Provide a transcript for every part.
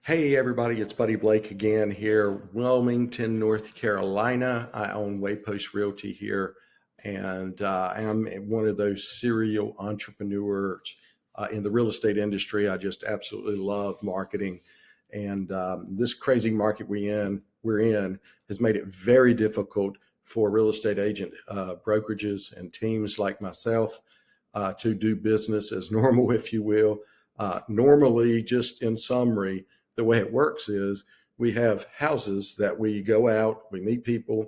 Hey everybody, it's Buddy Blake again here, Wilmington, North Carolina. I own Waypost Realty here, and I'm one of those serial entrepreneurs in the real estate industry. I just absolutely love marketing, and this crazy market we're in has made it very difficult for real estate agent brokerages and teams like myself to do business as normal, if you will. Normally, just in summary, the way it works is we have houses that we go out, we meet people,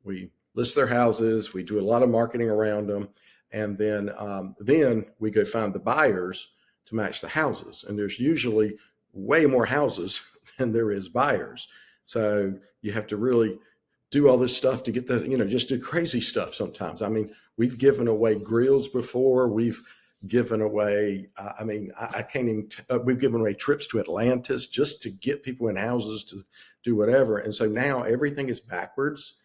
we list their houses, we do a lot of marketing around them, and then we go find the buyers to match the houses. And there's usually way more houses than there is buyers. So you have to really do all this stuff to get just do crazy stuff sometimes. I mean, we've given away grills before. We've given away, I can't even, we've given away trips to Atlantis just to get people in houses to do whatever. And so now everything is backwards.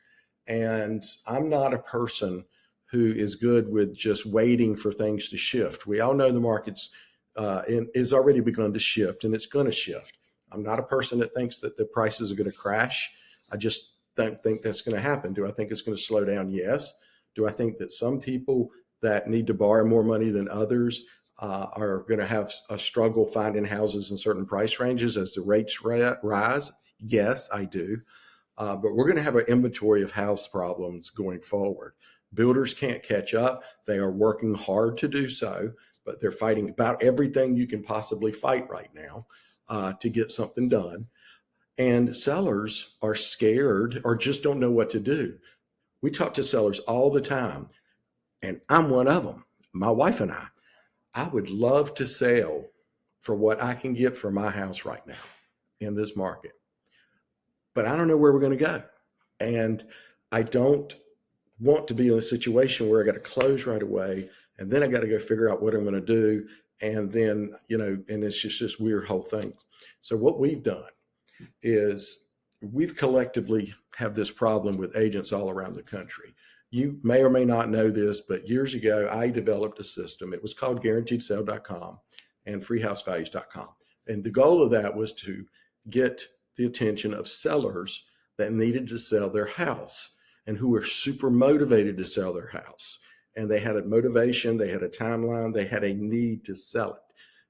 And I'm not a person who is good with just waiting for things to shift. We all know the market's is already begun to shift, and it's going to shift. I'm not a person that thinks that the prices are going to crash. I just don't think that's going to happen. Do I think it's going to slow down? Yes. Do I think that some people that need to borrow more money than others are going to have a struggle finding houses in certain price ranges as the rates rise? Yes, I do. But we're going to have an inventory of house problems going forward. Builders can't catch up. They are working hard to do so, but they're fighting about everything you can possibly fight right now to get something done. And sellers are scared or just don't know what to do. We talk to sellers all the time, and I'm one of them. My wife and I would love to sell for what I can get for my house right now in this market, but I don't know where we're going to go. And I don't want to be in a situation where I got to close right away, and then I got to go figure out what I'm going to do. And then, and it's just this weird whole thing. So what we've done is we've collectively have this problem with agents all around the country. You may or may not know this, but years ago, I developed a system. It was called guaranteedsale.com and freehousevalues.com. And the goal of that was to get the attention of sellers that needed to sell their house and who were super motivated to sell their house. And they had a motivation, they had a timeline, they had a need to sell it.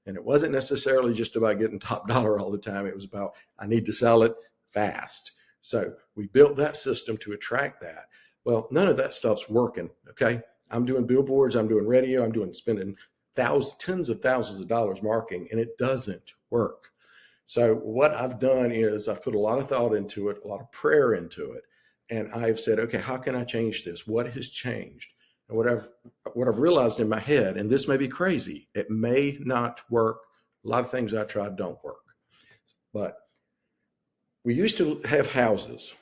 And it wasn't necessarily just about getting top dollar all the time. It was about, I need to sell it fast. So we built that system to attract that. Well, none of that stuff's working, okay? I'm doing billboards, I'm doing radio, spending tens of thousands of dollars marketing, and it doesn't work. So what I've done is I've put a lot of thought into it, a lot of prayer into it. And I've said, okay, how can I change this? What has changed? And what I've realized in my head, and this may be crazy, it may not work. A lot of things I tried don't work. But we used to have houses,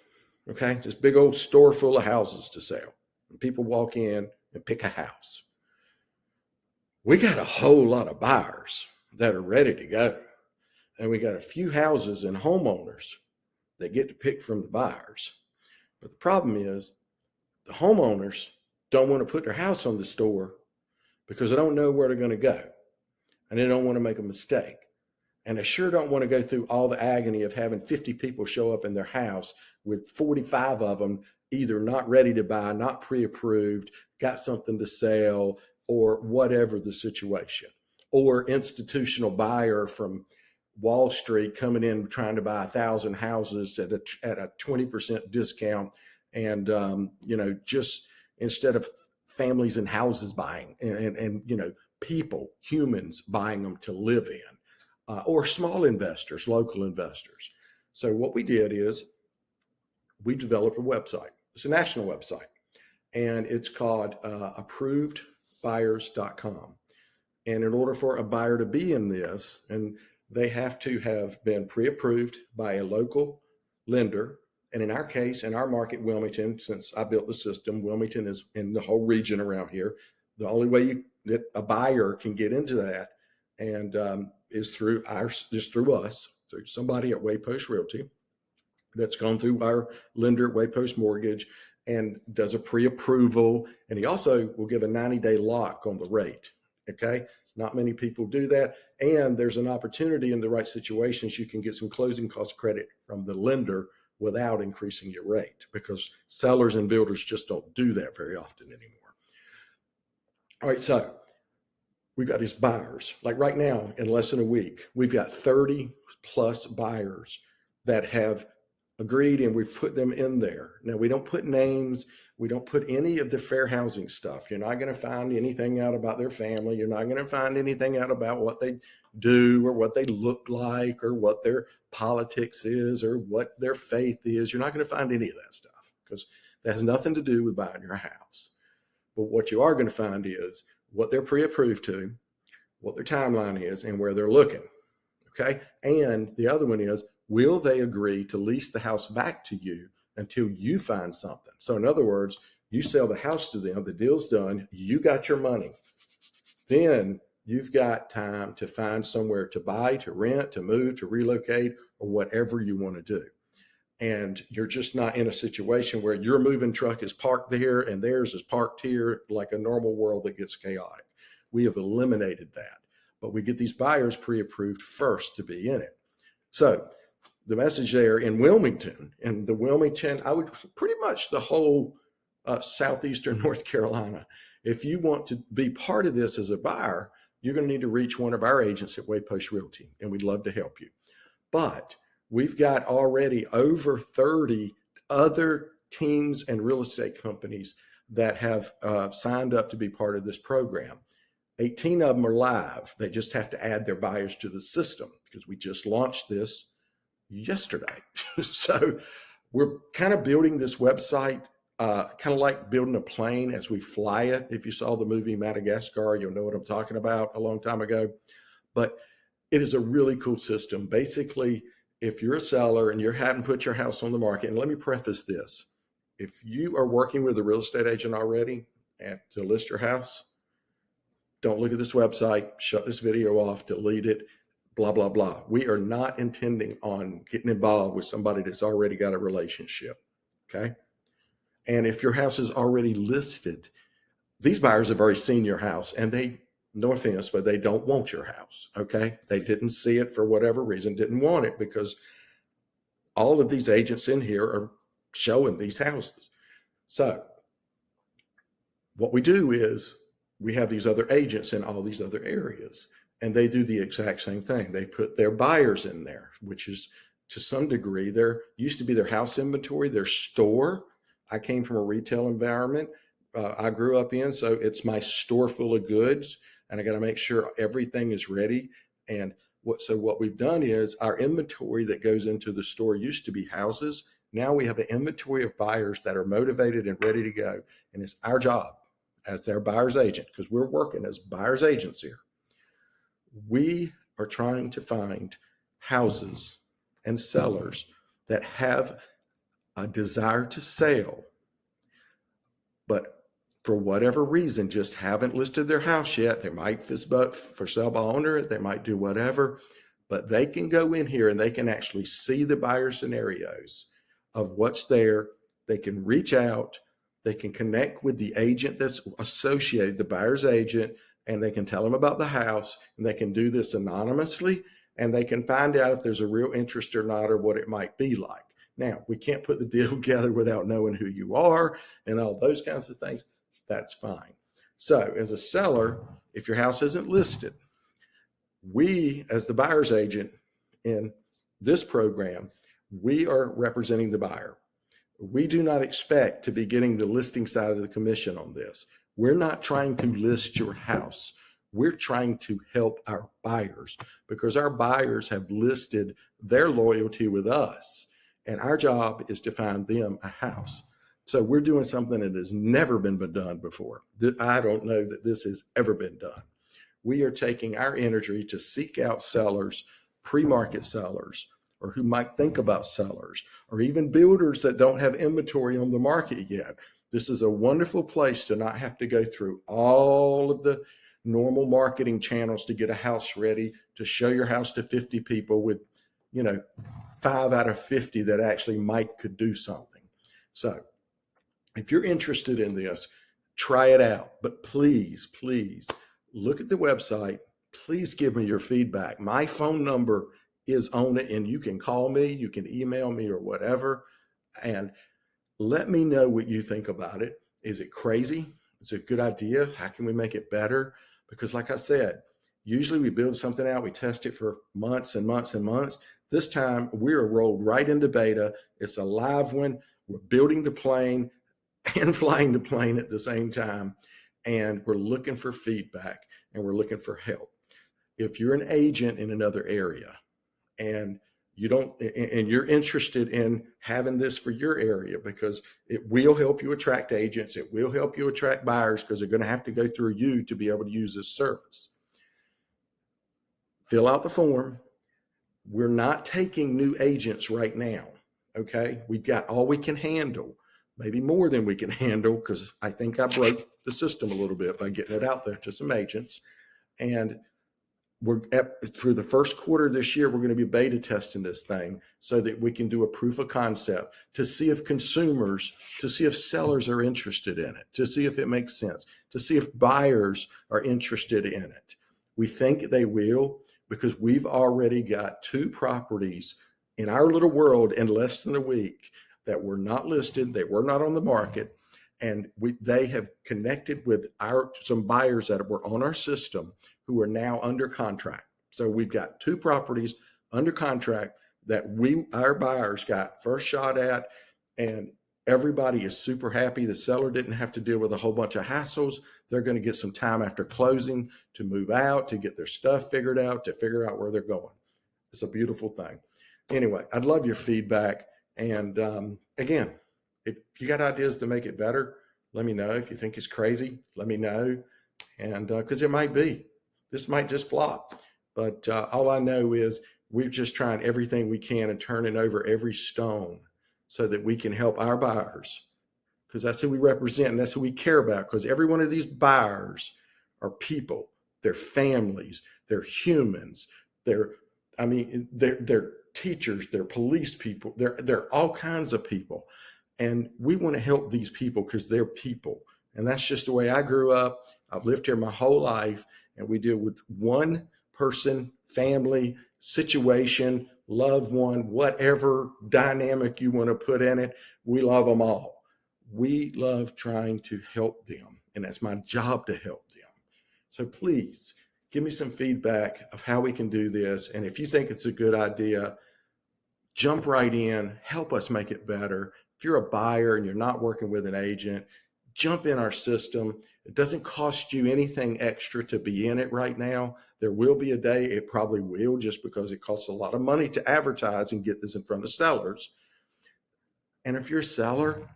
okay? This big old store full of houses to sell. And people walk in and pick a house. We got a whole lot of buyers that are ready to go. And we got a few houses and homeowners that get to pick from the buyers. But the problem is the homeowners don't want to put their house on the store because they don't know where they're going to go. And they don't want to make a mistake. And they sure don't want to go through all the agony of having 50 people show up in their house with 45 of them either not ready to buy, not pre-approved, got something to sell, or whatever the situation. Or institutional buyer from Wall Street coming in trying to buy 1,000 houses at a 20% discount, and just instead of families and houses buying, and people, humans buying them to live in, or small investors, local investors. So what we did is we developed a website. It's a national website, and it's called approvedbuyers.com. And in order for a buyer to be in this, and they have to have been pre-approved by a local lender. And in our case, in our market, Wilmington, since I built the system, Wilmington is in the whole region around here. The only way that a buyer can get into that and is through us, through somebody at Waypost Realty that's gone through our lender at Waypost Mortgage and does a pre-approval. And he also will give a 90-day lock on the rate. Okay. Not many people do that. And there's an opportunity in the right situations, you can get some closing cost credit from the lender without increasing your rate, because sellers and builders just don't do that very often anymore. All right, so we've got these buyers. Like right now, in less than a week, we've got 30 plus buyers that have agreed, and we've put them in there. Now, we don't put names. We don't put any of the fair housing stuff. You're not going to find anything out about their family. You're not going to find anything out about what they do or what they look like or what their politics is or what their faith is. You're not going to find any of that stuff, because that has nothing to do with buying your house. But what you are going to find is what they're pre-approved to, what their timeline is, and where they're looking. Okay. And the other one is, will they agree to lease the house back to you until you find something? So in other words, you sell the house to them, the deal's done, you got your money. Then you've got time to find somewhere to buy, to rent, to move, to relocate, or whatever you want to do. And you're just not in a situation where your moving truck is parked there and theirs is parked here, like a normal world that gets chaotic. We have eliminated that, but we get these buyers pre-approved first to be in it. So the message there in Wilmington, and the Wilmington, I would pretty much the whole southeastern North Carolina, if you want to be part of this as a buyer, you're going to need to reach one of our agents at Waypost Realty, and we'd love to help you. But we've got already over 30 other teams and real estate companies that have signed up to be part of this program. 18 of them are live. They just have to add their buyers to the system, because we just launched this yesterday. So we're kind of building this website, kind of like building a plane as we fly it. If you saw the movie Madagascar, you'll know what I'm talking about, a long time ago. But it is a really cool system. Basically, if you're a seller and you hadn't put your house on the market, and let me preface this, if you are working with a real estate agent already and to list your house, don't look at this website, shut this video off, delete it, blah, blah, blah. We are not intending on getting involved with somebody that's already got a relationship, okay? And if your house is already listed, these buyers have already seen your house, and they, no offense, but they don't want your house, okay? They didn't see it for whatever reason, didn't want it, because all of these agents in here are showing these houses. So what we do is we have these other agents in all these other areas, and they do the exact same thing. They put their buyers in there, which is to some degree, there used to be their house inventory, their store. I came from a retail environment I grew up in, so it's my store full of goods, and I got to make sure everything is ready. And what we've done is, our inventory that goes into the store used to be houses. Now we have an inventory of buyers that are motivated and ready to go. And it's our job as their buyer's agent, because we're working as buyer's agents here. We are trying to find houses and sellers that have a desire to sell, but for whatever reason, just haven't listed their house yet. They might for sale by owner, they might do whatever, but they can go in here and they can actually see the buyer scenarios of what's there. They can reach out, they can connect with the agent that's associated, the buyer's agent, and they can tell them about the house, and they can do this anonymously, and they can find out if there's a real interest or not, or what it might be like. Now, we can't put the deal together without knowing who you are and all those kinds of things. That's fine. So as a seller, if your house isn't listed, we, as the buyer's agent in this program, we are representing the buyer. We do not expect to be getting the listing side of the commission on this. We're not trying to list your house. We're trying to help our buyers, because our buyers have listed their loyalty with us, and our job is to find them a house. So we're doing something that has never been done before. I don't know that this has ever been done. We are taking our energy to seek out sellers, pre-market sellers, or who might think about sellers, or even builders that don't have inventory on the market yet. This is a wonderful place to not have to go through all of the normal marketing channels to get a house ready, to show your house to 50 people with, 5 out of 50 that actually could do something. So if you're interested in this, try it out. But please, please look at the website. Please give me your feedback. My phone number is on it, and you can call me, you can email me, or whatever, and let me know what you think about it. Is it crazy? Is it a good idea? How can we make it better? Because like I said, usually we build something out, we test it for months and months and months. This time we're rolled right into beta. It's a live one. We're building the plane and flying the plane at the same time. And we're looking for feedback and we're looking for help. If you're an agent in another area and you don't, and you're interested in having this for your area, because it will help you attract agents, it will help you attract buyers, because they're going to have to go through you to be able to use this service. Fill out the form. We're not taking new agents right now. Okay. We've got all we can handle, maybe more than we can handle, because I think I broke the system a little bit by getting it out there to some agents. And through the first quarter of this year, we're going to be beta testing this thing so that we can do a proof of concept to see if sellers are interested in it, to see if it makes sense, to see if buyers are interested in it. We think they will, because we've already got 2 properties in our little world in less than a week that were not listed, they were not on the market, and they have connected with some buyers that were on our system who are now under contract. So we've got 2 properties under contract that our buyers got first shot at, and everybody is super happy. The seller didn't have to deal with a whole bunch of hassles. They're going to get some time after closing to move out, to get their stuff figured out, to figure out where they're going. It's a beautiful thing. Anyway, I'd love your feedback. And again, if you got ideas to make it better, let me know. If you think it's crazy, let me know. And because it might be. This might just flop. But all I know is we're just trying everything we can and turning over every stone so that we can help our buyers, because that's who we represent and that's who we care about. Because every one of these buyers are people, they're families, they're humans, they're teachers, they're police people, they're all kinds of people. And we want to help these people because they're people. And that's just the way I grew up. I've lived here my whole life, and we deal with one person, family, situation, loved one, whatever dynamic you want to put in it. We love them all. We love trying to help them, and that's my job, to help them. So please give me some feedback of how we can do this. And if you think it's a good idea, jump right in, help us make it better. If you're a buyer and you're not working with an agent, jump in our system. It doesn't cost you anything extra to be in it right now. There will be a day it probably will, just because it costs a lot of money to advertise and get this in front of sellers. And if you're a seller,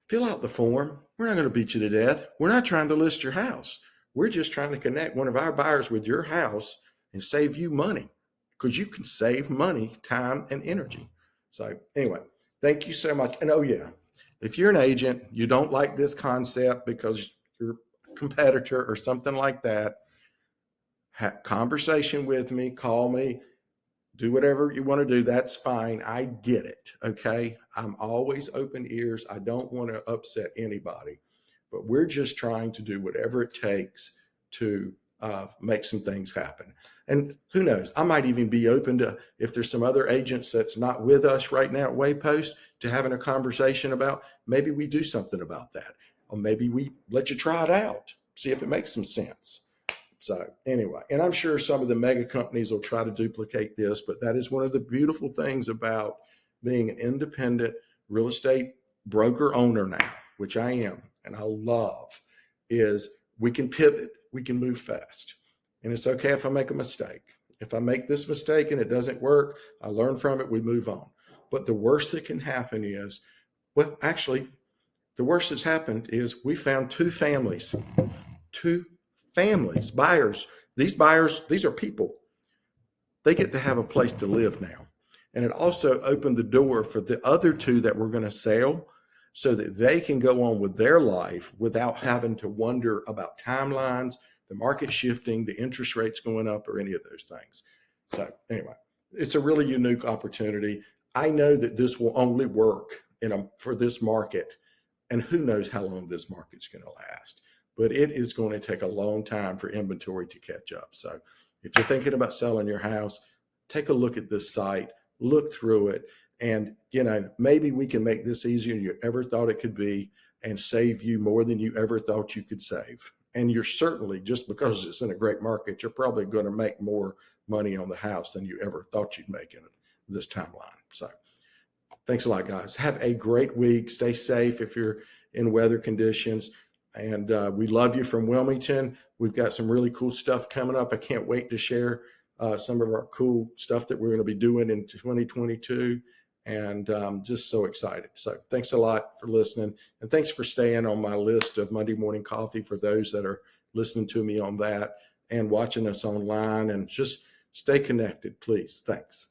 fill out the form. We're not going to beat you to death. We're not trying to list your house. We're just trying to connect one of our buyers with your house and save you money, because you can save money, time, and energy. So anyway, thank you so much. And oh yeah, if you're an agent, you don't like this concept because you're a competitor or something like that, have conversation with me, call me, do whatever you want to do. That's fine. I get it. Okay. I'm always open ears. I don't want to upset anybody, but we're just trying to do whatever it takes to make some things happen. And who knows, I might even be open to, if there's some other agents that's not with us right now at Waypost, to having a conversation about, maybe we do something about that, or maybe we let you try it out, see if it makes some sense. So anyway, and I'm sure some of the mega companies will try to duplicate this, but that is one of the beautiful things about being an independent real estate broker owner now, which I am, and I love, is we can pivot, we can move fast. And it's okay if I make a mistake. If I make this mistake and it doesn't work, I learn from it, we move on. But the worst that can happen is, well, actually, the worst that's happened is we found two families, buyers. These buyers, these are people. They get to have a place to live now. And it also opened the door for the other 2 that we're going to sell, so that they can go on with their life without having to wonder about timelines, the market shifting, the interest rates going up, or any of those things. So anyway, it's a really unique opportunity. I know that this will only work for this market, and who knows how long this market's going to last. but it is going to take a long time for inventory to catch up. So if you're thinking about selling your house, take a look at this site, look through it, and maybe we can make this easier than you ever thought it could be and save you more than you ever thought you could save. And you're certainly, just because it's in a great market, you're probably going to make more money on the house than you ever thought you'd make in this timeline. So thanks a lot, guys. Have a great week. Stay safe if you're in weather conditions. And we love you from Wilmington. We've got some really cool stuff coming up. I can't wait to share some of our cool stuff that we're going to be doing in 2022. And I'm just so excited. So thanks a lot for listening. And thanks for staying on my list of Monday Morning Coffee for those that are listening to me on that and watching us online. And just stay connected, please. Thanks.